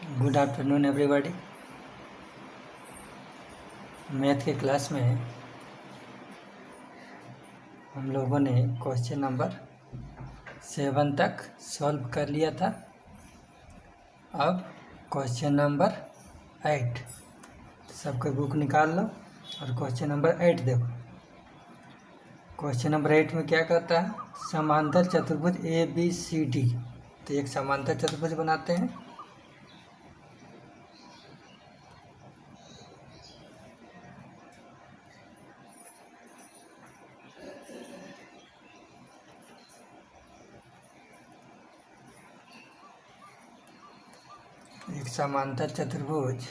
Good afternoon everybody. Math के class में हम लोगों ने क्वेश्चन नंबर 7 तक सॉल्व कर लिया था। अब क्वेश्चन नंबर 8, सबको बुक निकाल लो और क्वेश्चन नंबर 8 देखो। क्वेश्चन नंबर 8 में क्या कहता है? समांतर चतुर्भुज ABCD। तो एक समांतर चतुर्भुज बनाते हैं। एक समांतर चतुर्भुज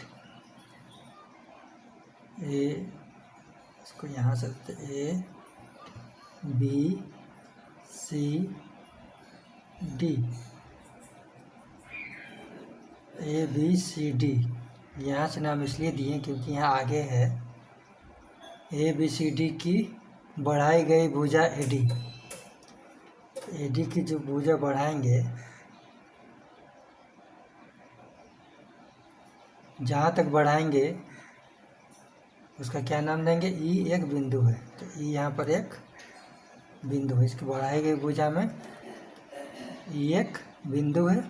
इसको यहाँ से ABCD यहाँ से नाम इसलिए दिए क्योंकि यहाँ आगे है ABCD की बढ़ाई गई भुजा AD की जो भुजा बढ़ाएंगे, जहाँ तक बढ़ाएंगे उसका क्या नाम देंगे? E एक बिंदु है, तो E यहाँ पर एक बिंदु है। इसकी बढ़ाई गई भुजा में E एक बिंदु है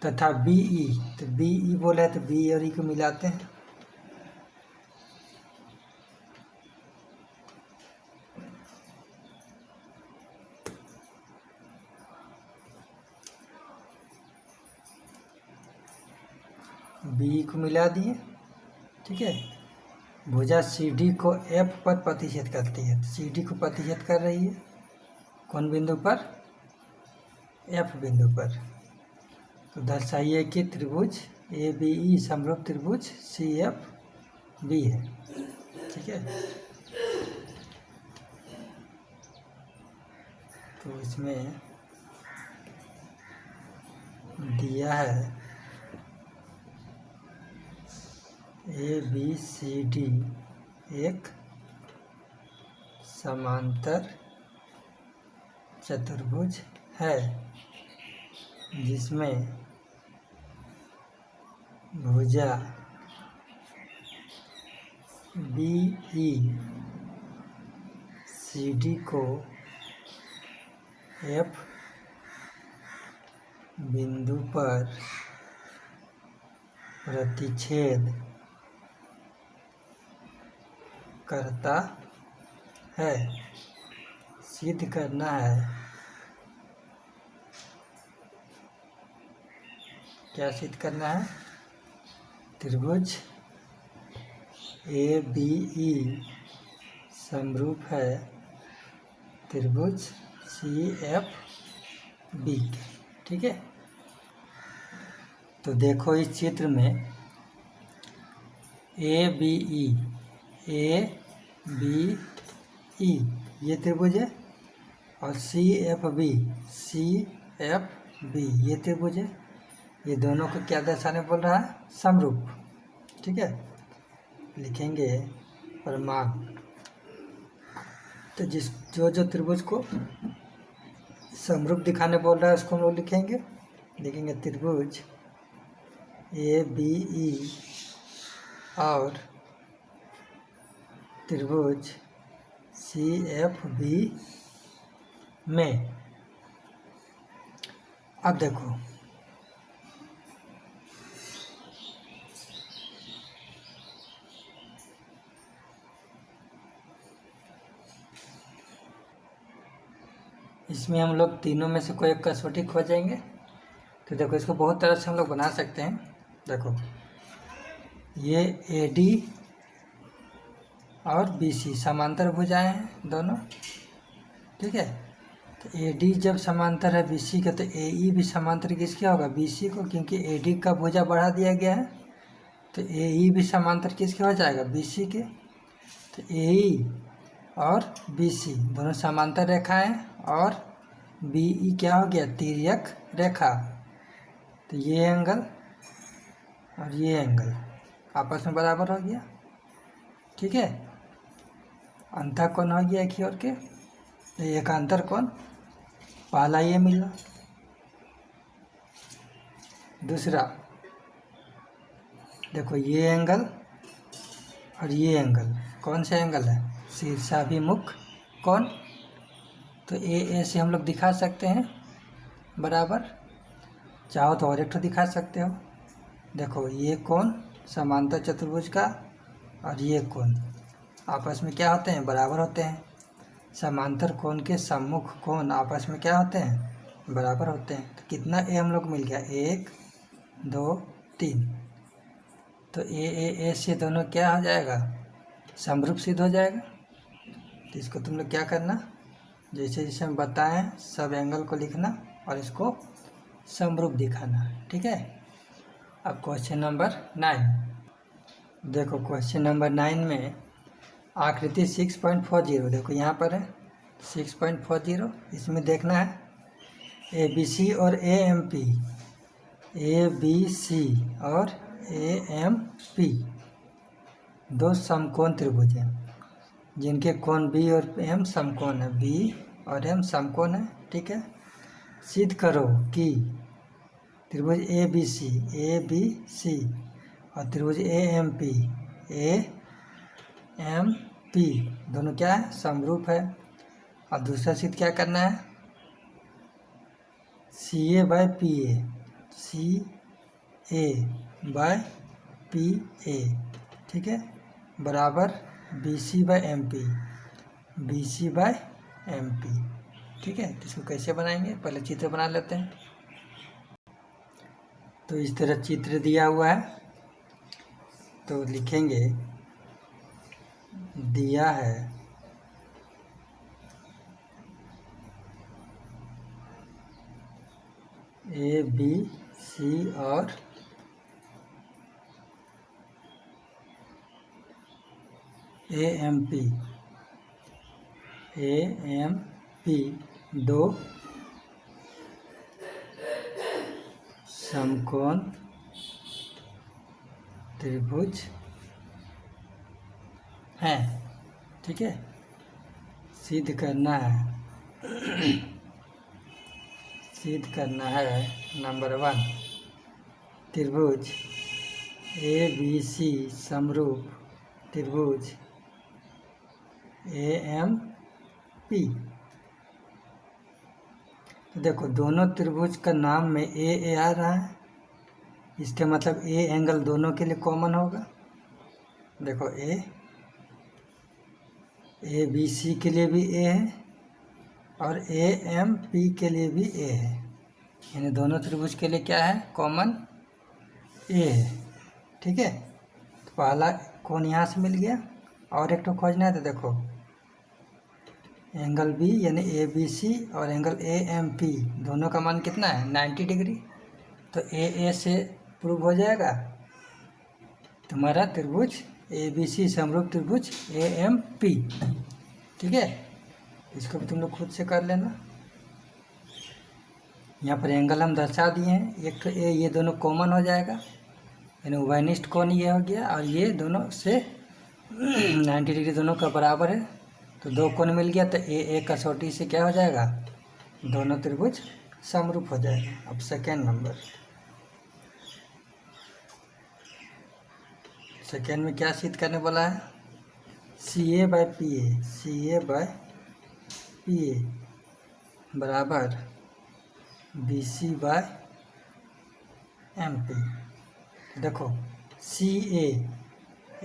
तथा BE, तो BE बोला है तो B और E को मिलाते हैं। BE को मिला दिए, ठीक है। भुजा CD को F पर प्रतिच्छेद करती है, तो CD को प्रतिच्छेद कर रही है कौन बिंदु पर? F बिंदु पर। तो दर्शाइए कि त्रिभुज ABE समरूप त्रिभुज CFB है, ठीक है। तो इसमें दिया है ABCD एक समांतर चतुर्भुज है जिसमें भुजा BE CD को F बिंदु पर प्रतिच्छेद करता है। सिद्ध करना है, क्या सिद्ध करना है? त्रिभुज ABE समरूप है त्रिभुज CFB, ठीक है। तो देखो इस चित्र में ABE ये त्रिभुज है और CFB ये त्रिभुज है। ये दोनों को क्या दर्शाने बोल रहा है? समरूप, ठीक है। लिखेंगे प्रमाण। तो जो त्रिभुज को समरूप दिखाने बोल रहा है उसको हम लोग लिखेंगे त्रिभुज ABE और त्रिभुज CFB में। अब देखो इसमें हम लोग तीनों में से कोई एक कसौटी खोजेंगे। तो देखो इसको बहुत तरह से हम लोग बना सकते हैं। देखो ये AD और BC समांतर भुजाएं हैं दोनों, ठीक है। तो AD जब समांतर है BC का, तो AE भी समांतर किसके होगा? BC को, क्योंकि AD का भुजा बढ़ा दिया गया है। तो AE भी समांतर किसके हो जाएगा? BC के। तो AE और BC दोनों समांतर रेखा हैं और BE क्या हो गया? तिर्यक रेखा। तो ये एंगल और ये एंगल आपस में बराबर हो गया, ठीक है। अंतःकोण हो गया एक ही और के, एकांतर कोण पहला ये मिला। दूसरा देखो ये एंगल और ये एंगल कौन सा एंगल है, शीर्षाभिमुख कौन। तो ए से हम लोग दिखा सकते हैं बराबर, चाहो तो और एक तो दिखा सकते हो। देखो ये कोण समांतर चतुर्भुज का और ये कोण आपस में क्या होते हैं, बराबर होते हैं। समांतर कोण के सम्मुख कोण आपस में क्या होते हैं, बराबर होते हैं। तो कितना ए हम लोग मिल गया, 1 2 3। तो ए से दोनों क्या हो जाएगा, समरूप सिद्ध हो जाएगा। तो इसको तुम लोग क्या करना, जैसे जैसे हम बताएं सब एंगल को लिखना और इसको समरूप दिखाना, ठीक है। अब क्वेश्चन नंबर 9 देखो, क्वेश्चन नंबर 9 में आकृति 6.40 देखो यहाँ पर है 6.40। इसमें देखना है ABC और AMP, ABC और AMP दो समकोण त्रिभुज हैं जिनके कोण B और M समकोण है, B और M समकोण है, ठीक है। सिद्ध करो कि त्रिभुज ABC और त्रिभुज AMP दोनों क्या है, समरूप है। और दूसरा सिद्ध क्या करना है, CA/PA ठीक है, बराबर BC/MP ठीक है। तो इसको कैसे बनाएंगे, पहले चित्र बना लेते हैं। तो इस तरह चित्र दिया हुआ है, तो लिखेंगे दिया है ABC और AMP दो समकोण त्रिभुज हैं, ठीक है। सिद्ध करना है नंबर 1, त्रिभुज ABC समरूप त्रिभुज AMP। तो देखो दोनों त्रिभुज का नाम में ए आ रहा है, इसके मतलब ए एंगल दोनों के लिए कॉमन होगा। देखो ABC के लिए भी ए है और AMP के लिए भी ए है, यानी दोनों त्रिभुज के लिए क्या है, कॉमन ए है, ठीक है। तो पहला कोण यहाँ से मिल गया, और एक तो खोजना है। तो देखो एंगल B यानी ABC और एंगल AMP दोनों का मान कितना है, 90 डिग्री। तो AA से प्रूव हो जाएगा तुम्हारा त्रिभुज ABC समरूप त्रिभुज AMP, ठीक है। इसको भी तुम लोग खुद से कर लेना। यहाँ पर एंगल हम दर्शा दिए हैं, एक तो ये दोनों कॉमन हो जाएगा, यानी उभयनिष्ठ कोण ये हो गया, और ये दोनों से 90 डिग्री दोनों का बराबर है, तो दो कोण मिल गया। तो ए कसौटी से क्या हो जाएगा, दोनों त्रिभुज समरूप हो जाएगा। अब सेकेंड नंबर, सेकेंड में क्या सिद्ध करने बोला है, CA/PA बराबर BC/MP। देखो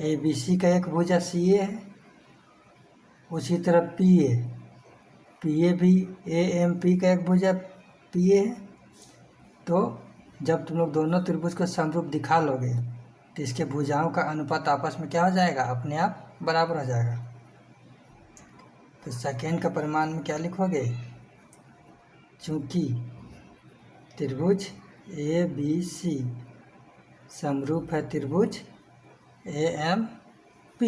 ABC का एक भुजा CA है, उसी तरह PA भी AMP का एक भुजा PA है। तो जब तुम लोग दोनों त्रिभुज को समरूप दिखा लोगे तो इसके भुजाओं का अनुपात आपस में क्या हो जाएगा, अपने आप बराबर हो जाएगा। तो सेकेंड का परिमाण में क्या लिखोगे, चूंकि त्रिभुज ABC समरूप है त्रिभुज AMP,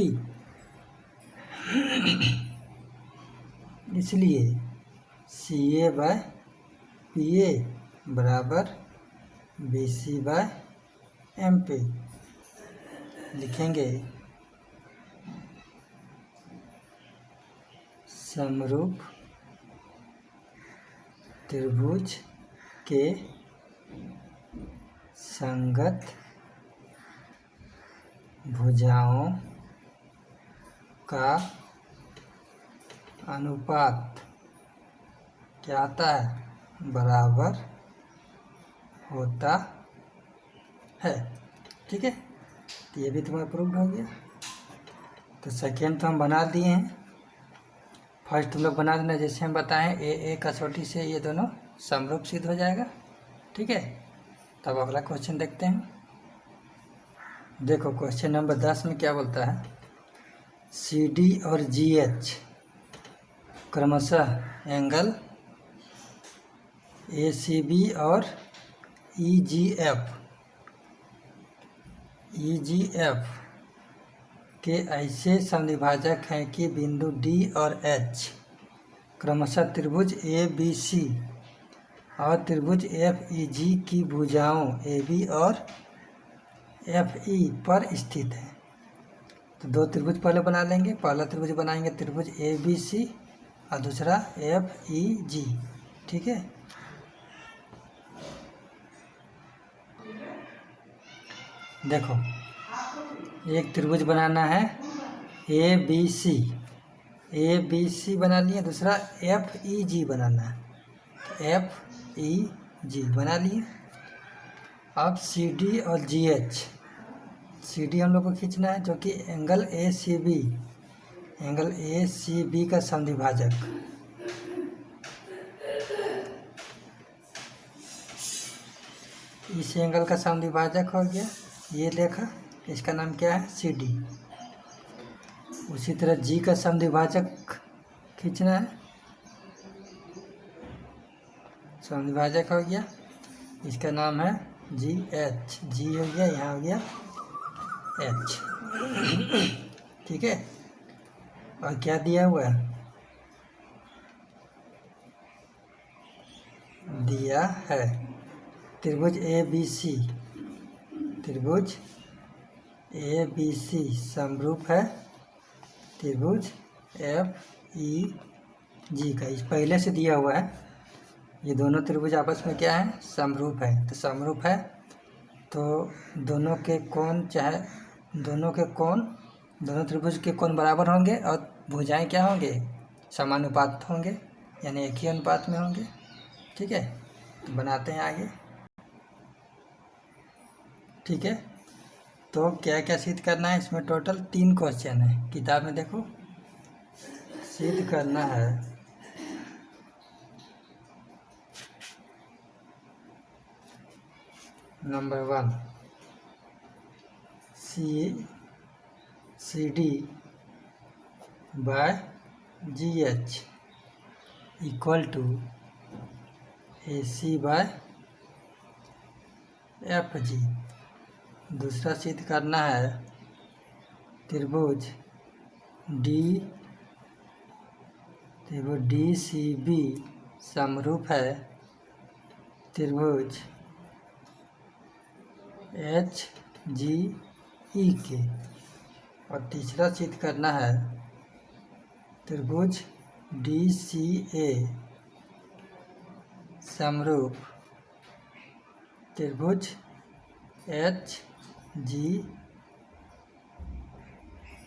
इसलिए CA/PA बराबर BC/MP लिखेंगे। समरूप त्रिभुज के संगत भुजाओं का अनुपात क्या आता है, बराबर होता है। ठीक है, तो ये भी तुम्हारा प्रूव हो गया। तो सेकेंड तो हम बना दिए हैं, फर्स्ट तुम लोग बना देना जैसे हम बताएं, ए कसौटी से ये दोनों समरूप सिद्ध हो जाएगा। ठीक है, तब अगला क्वेश्चन देखते हैं। देखो क्वेश्चन नंबर 10 में क्या बोलता है, सी डी और जी एच क्रमशः एंगल ए सी बी और ई जी एफ के ऐसे समद्विभाजक हैं कि बिंदु डी और एच क्रमशः त्रिभुज ए बी सी और त्रिभुज एफ ई जी की भुजाओं ए बी और एफ ई पर स्थित है। तो दो त्रिभुज पहले बना लेंगे। पहला त्रिभुज बनाएंगे त्रिभुज ए बी सी और दूसरा एफ ई जी। ठीक है, देखो एक त्रिभुज बनाना है ए बी सी बना लिए, दूसरा एफ ई जी बनाना है, एफ ई जी बना लिए। अब सी डी और जी एच, सी डी हम लोग को खींचना है जो कि एंगल ए सी बी का समद्विभाजक। इस एंगल का समद्विभाजक हो गया ये लेखा, इसका नाम क्या है, सी डी। उसी तरह जी का समद्विभाजक खींचना है, समद्विभाजक हो गया, इसका नाम है जी एच। जी हो गया, यहाँ हो गया एच। ठीक है, और क्या दिया हुआ है, दिया है त्रिभुज ए बी सी, त्रिभुज ए बी सी समरूप है त्रिभुज एफ ई जी का। इस पहले से दिया हुआ है, ये दोनों त्रिभुज आपस में क्या है, समरूप है। तो समरूप है तो दोनों के कोण, चाहे दोनों त्रिभुज के कोण बराबर होंगे और भुजाएं क्या होंगे, समानुपात होंगे, यानी एक ही अनुपात में होंगे। ठीक है, तो बनाते हैं आगे। ठीक है, तो क्या क्या सिद्ध करना है, इसमें टोटल 3 क्वेश्चन है, किताब में देखो। सिद्ध करना है number 1, C D by G H equal to A C by F G. दूसरा सिद्ध करना है त्रिभुज डी सी बी समरूप है त्रिभुज एच जी ई के। और तीसरा सिद्ध करना है त्रिभुज डी सी ए समरूप त्रिभुज एच जी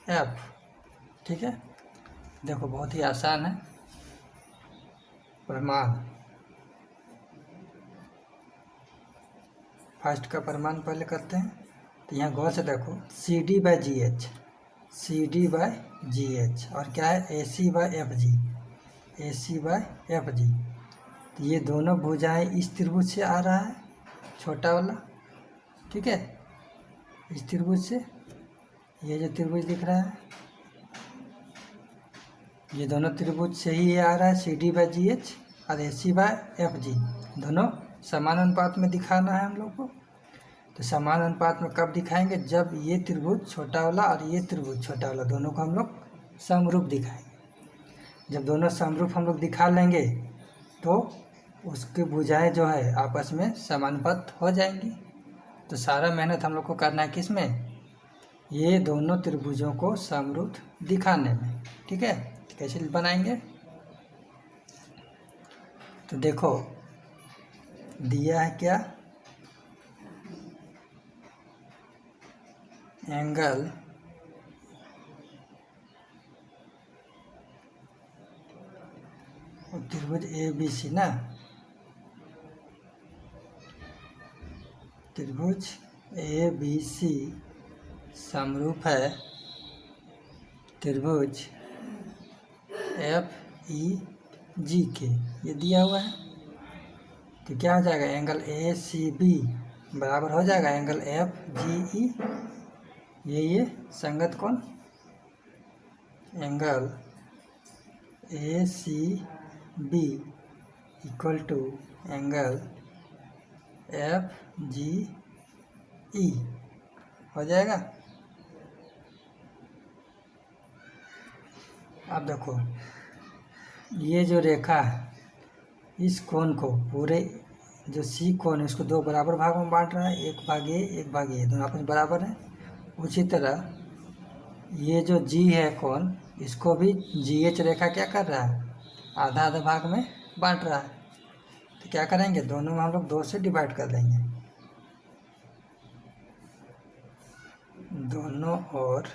एफ। ठीक है, देखो बहुत ही आसान है। प्रमाण, फर्स्ट का प्रमाण पहले करते हैं। तो यहाँ गौर से देखो, C D by G H, C D by G H, और क्या है, A C by F G, A C by F G. तो ये दोनों भुजाएं इस त्रिभुज से आ रहा है, छोटा वाला। ठीक है, इस त्रिभुज से, ये जो त्रिभुज दिख रहा है, ये दोनों त्रिभुज से ही आ रहा है, C D by G H और ए सी बाय एफ जी, दोनों समान अनुपात में दिखाना है हम लोग को। तो समान अनुपात में कब दिखाएंगे, जब ये त्रिभुज छोटा वाला और ये त्रिभुज छोटा वाला दोनों को हम लोग समरूप दिखाएंगे। जब दोनों समरूप हम लोग दिखा लेंगे तो उसकी भुजाएं जो है आपस में समानुपात हो जाएंगी। तो सारा मेहनत हम लोग को करना है किस में, ये दोनों त्रिभुजों को समरूप दिखाने में। ठीक है, कैसे बनाएंगे, तो देखो दिया है क्या, एंगल त्रिभुज ए बी सी ना, त्रिभुज ए बी सी समरूप है त्रिभुज एफ ई जी के। ये दिया हुआ है तो क्या हो जाएगा, एंगल ए सी बी बराबर हो जाएगा एंगल एफ जी ई। ये संगत कोण, angle A C B equal to angle F G E हो जाएगा। अब देखो ये जो रेखा है इस कोण को पूरे जो सी कोण है उसको दो बराबर भागों में बांट रहा है, एक भाग ए एक भाग ए, दोनों आपस में बराबर है। उसी तरह ये जो जी है कोण, इसको भी जी एच रेखा क्या कर रहा है, आधा आधा भाग में बांट रहा है। तो क्या करेंगे, दोनों में हम लोग 2 से डिवाइड कर देंगे, दोनों ओर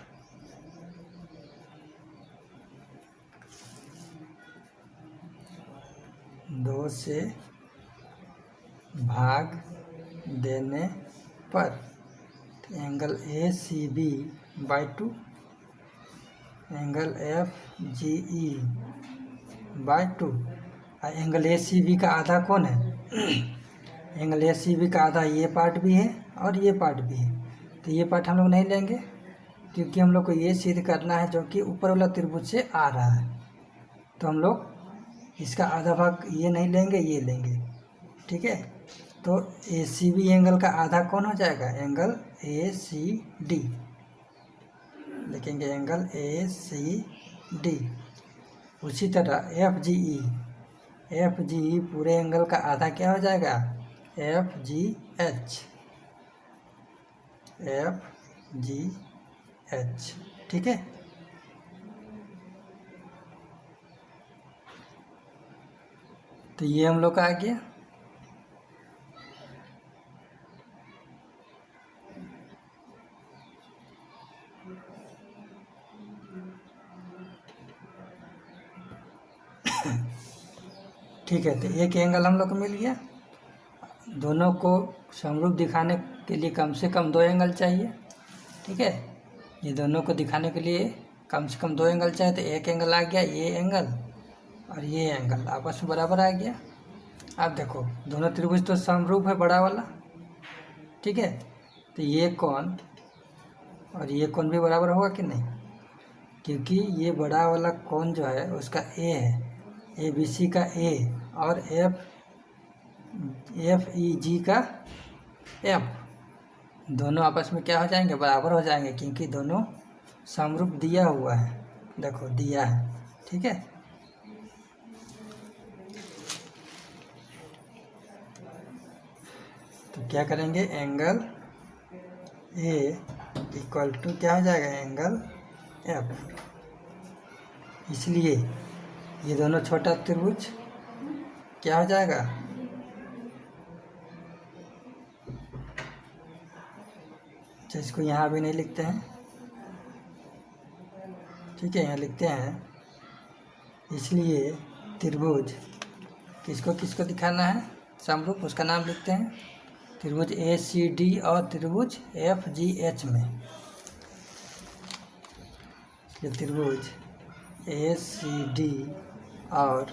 2 से भाग देने पर angle A C B by 2, angle F G E by 2। Angle A C B का आधा कौन है, एंगल ए सी बी का आधा ये पार्ट भी है और ये पार्ट भी है। तो ये पार्ट हम लोग नहीं लेंगे क्योंकि हम लोग को ये सिद्ध करना है जो कि ऊपर वाला त्रिभुज से आ रहा है। तो हम लोग इसका आधा भाग ये नहीं लेंगे, ये लेंगे, ठीक है। तो ए सी बी एंगल का आधा कौन हो जाएगा, एंगल ए सी डी लिखेंगे, एंगल ए सी डी। उसी तरह एफ जी ई, एफ जी ई पूरे एंगल का आधा क्या हो जाएगा, F G H, F G H, ठीक है। तो ये हम लोग का आ गया। ठीक है, तो एक एंगल हम लोग को मिल गया। दोनों को समरूप दिखाने के लिए कम से कम 2 एंगल चाहिए, ठीक है। ये दोनों को दिखाने के लिए कम से कम 2 एंगल चाहिए। तो एक एंगल आ गया, ये एंगल और ये एंगल आपस में बराबर आ गया। अब देखो दोनों त्रिभुज तो समरूप है, बड़ा वाला, ठीक है। तो ये कोण और ये कोण भी बराबर होगा कि नहीं, क्योंकि ये बड़ा वाला कोण जो है उसका ए है, ए बी सी का ए, और एफ ई जी का एफ, दोनों आपस में क्या हो जाएंगे, बराबर हो जाएंगे, क्योंकि दोनों समरूप दिया हुआ है। देखो दिया है, ठीक है। तो क्या करेंगे, एंगल ए इक्वल टू क्या हो जाएगा, एंगल एफ। इसलिए ये दोनों छोटा त्रिभुज क्या हो जाएगा, इसको यहाँ भी नहीं लिखते हैं, ठीक है, यहाँ लिखते हैं। इसलिए त्रिभुज किसको किसको दिखाना है, समरूप, उसका नाम लिखते हैं त्रिभुज ए सी डी और त्रिभुज एफ जी एच में। इसलिए त्रिभुज ए सी डी और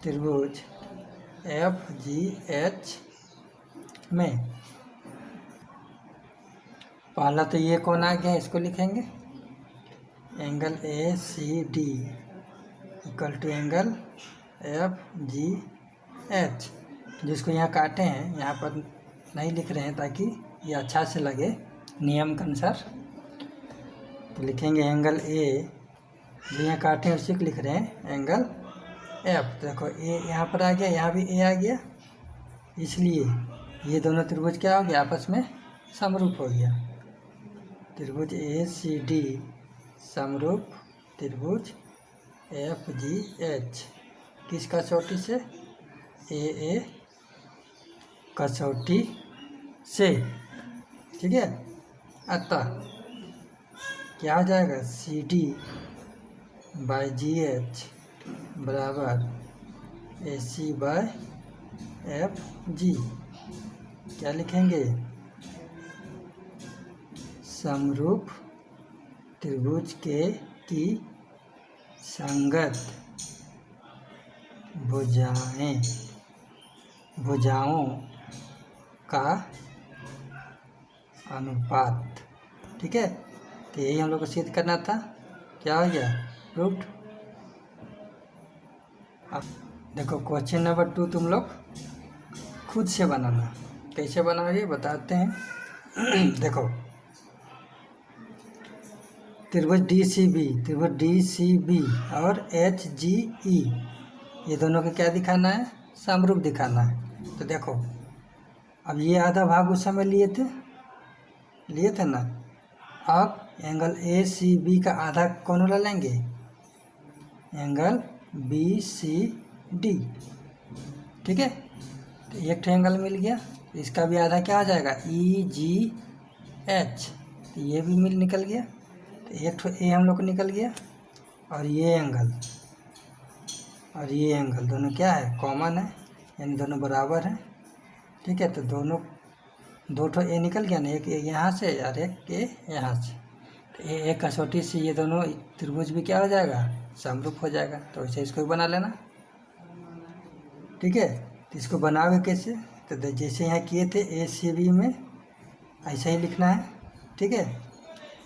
त्रिभुज एफ जी एच में पहला तो ये कोण आ गया, इसको लिखेंगे angle A C D equal to angle F G H. जिसको यहाँ काटे हैं, यहाँ पर नहीं लिख रहे हैं ताकि ये अच्छा से लगे नियम के अनुसार। तो लिखेंगे एंगल ए, जो यहाँ काटे हैं उसी को लिख रहे हैं एंगल एफ। देखो ए यहाँ पर आ गया, यहाँ भी ए आ गया, इसलिए ये दोनों त्रिभुज क्या हो गया, आपस में समरूप हो गया। त्रिभुज ए सी डी समरूप त्रिभुज एफ जी एच, किस कसौटी से, ए कसौटी से, ठीक है। अतः क्या हो जाएगा, C D by G H बराबर ए सी बाय एफ जी। क्या लिखेंगे, समरूप त्रिभुज की संगत भुजाओं का अनुपात। ठीक है, तो यही हम लोग को सिद्ध करना था। क्या हो गया, प्रूव्ड। अब देखो क्वेश्चन नंबर 2 तुम लोग खुद से बनाना। कैसे बनाओगे बताते हैं। देखो त्रिभुज डी सी बी और एच जी ई, ये दोनों को क्या दिखाना है, समरूप दिखाना है। तो देखो अब ये आधा भाग उस समय लिए थे ना। अब एंगल ए सी बी का आधा कौन वाला लेंगे, एंगल बी सी डी। ठीक है, तो एक ट्रायंगल मिल गया, इसका भी आधा क्या हो जाएगा, ई जी एच। तो ये भी निकल गया, तो एक ठो ए हम लोग को निकल गया, और ये एंगल दोनों क्या है, कॉमन है, यानी दोनों बराबर हैं। ठीक है, तो दो ठो ए निकल गया ना, एक ए यहाँ से और एक ए यहाँ से। तो एक कसौटी से ये दोनों त्रिभुज भी क्या हो जाएगा, समरूप हो जाएगा। तो वैसे इसको भी बना लेना। ठीक है, तो इसको बनाओगे कैसे, तो जैसे यहाँ किए थे ए सी बी में ऐसा ही लिखना है। ठीक है,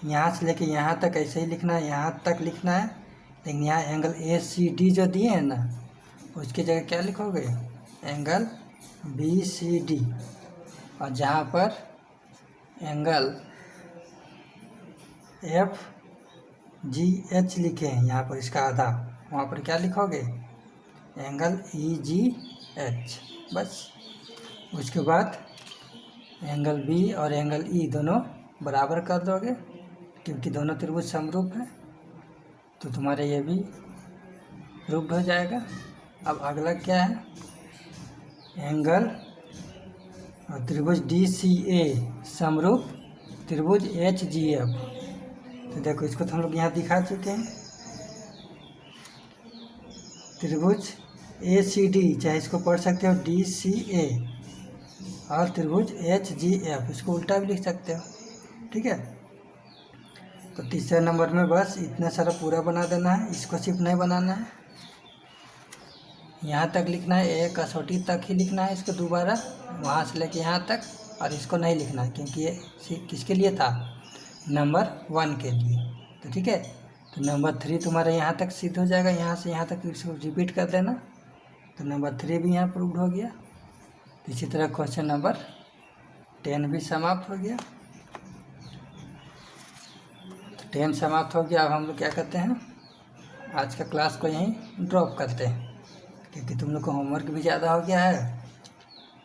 यहाँ से लेके यहाँ तक ऐसे ही लिखना है, यहाँ तक लिखना है। लेकिन यहाँ एंगल ए सी डी जो दिए हैं ना, उसकी जगह क्या लिखोगे, एंगल बी सी डी। और जहाँ पर एंगल एफ जी एच लिखे हैं यहाँ पर इसका आधा, वहाँ पर क्या लिखोगे, एंगल ई जी एच। बस उसके बाद एंगल बी और एंगल ई दोनों बराबर कर दोगे, क्योंकि दोनों त्रिभुज समरूप हैं। तो तुम्हारे ये भी प्रूव्ड हो जाएगा। अब अगला क्या है, एंगल त्रिभुज डी सी ए समरूप त्रिभुज एच जी एफ। तो देखो इसको तो हम लोग यहाँ दिखा चुके हैं। त्रिभुज ए सी डी, चाहे इसको पढ़ सकते हो डी सी ए, और त्रिभुज एच जी एफ, इसको उल्टा भी लिख सकते हो। ठीक है, तो तीसरे नंबर में बस इतना सारा पूरा बना देना है, इसको सिर्फ नहीं बनाना है, यहाँ तक लिखना है, एक कसौटी तक ही लिखना है इसको दोबारा, वहाँ से लेके यहाँ तक। और इसको नहीं लिखना है, क्योंकि ये किसके लिए था, नंबर 1 के लिए। तो ठीक है, तो नंबर 3 तुम्हारा यहाँ तक सिद्ध हो जाएगा, यहाँ से यहाँ तक इसको रिपीट कर देना। तो नंबर 3 भी यहाँ प्रूव्ड हो गया। तो इसी तरह क्वेश्चन नंबर 10 भी समाप्त हो गया। 10 समाप्त हो गया। अब हम लोग क्या करते हैं, आज का क्लास को यहीं ड्रॉप करते हैं, क्योंकि तुम लोग को होमवर्क भी ज़्यादा हो गया है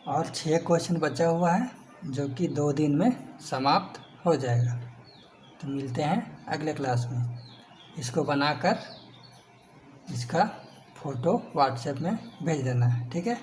और 6 क्वेश्चन बचा हुआ है, जो कि 2 दिन में समाप्त हो जाएगा। तो मिलते हैं अगले क्लास में। इसको बनाकर इसका फ़ोटो व्हाट्सएप में भेज देना है। ठीक है।